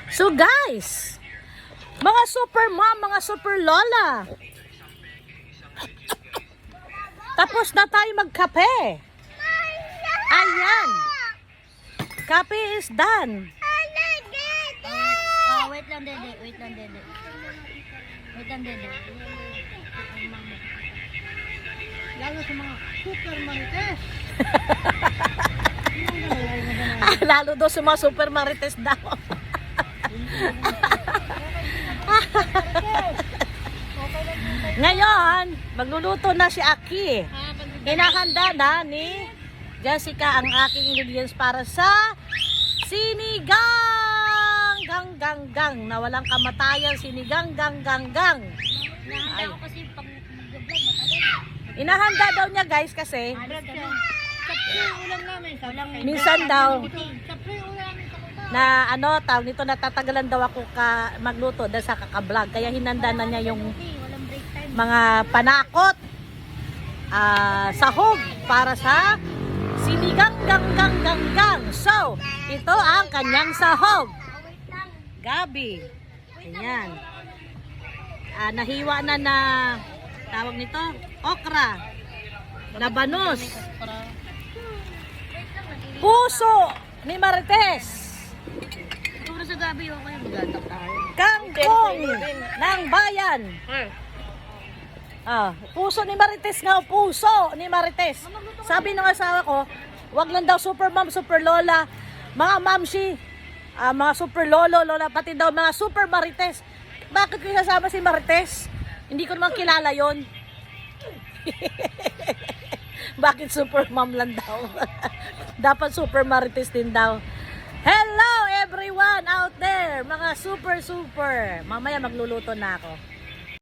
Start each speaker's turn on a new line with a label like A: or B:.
A: So guys, mga super mom, mga super lola, tapos na tayo magkape. Ayan, kape is done.
B: Wait lang, Dede. Wait lang, Dede. Wait lang, Dede. Lalo sa mga super marites.
A: Lalo daw sa mga super marites daw. Ngayon, magluluto na si Aki. Hinahanda na ni Jessica ang aking ingredients para sa sinigang gang na walang kamatayan, sinigang gang.
B: Nahanda ko kasi pag mag-vlog matagal.
A: Inahanda daw niya guys kasi
B: Sapri ulam namin.
A: minsan daw
B: Sapri ulam namin sa kuta.
A: na tawag nito, natatagalan daw ako magluto dahil sa kaka-vlog. Kaya hinanda na niya yung
B: Walang break time.
A: mga panakot, sahog para sa sinigang gang. So, ito ang kanyang sahog. Gabi. Ayan. Nahiwa na tawag nito, okra, labanos, puso ni Marites,
B: Puro sa gabi ako yung magatak tayo.
A: kangkong ng bayan. Puso ni Marites nga, puso ni Marites. Sabi ng asawa ko, wag lang daw super mom, super lola, mga mamsi, mga super lolo, lola, pati daw mga super Marites. Bakit ko sasama si Marites? Hindi ko naman kilala yon. Bakit super mom lang daw? Dapat super Marites din daw. Hello everyone out there, mga super. Mamaya magluluto na ako.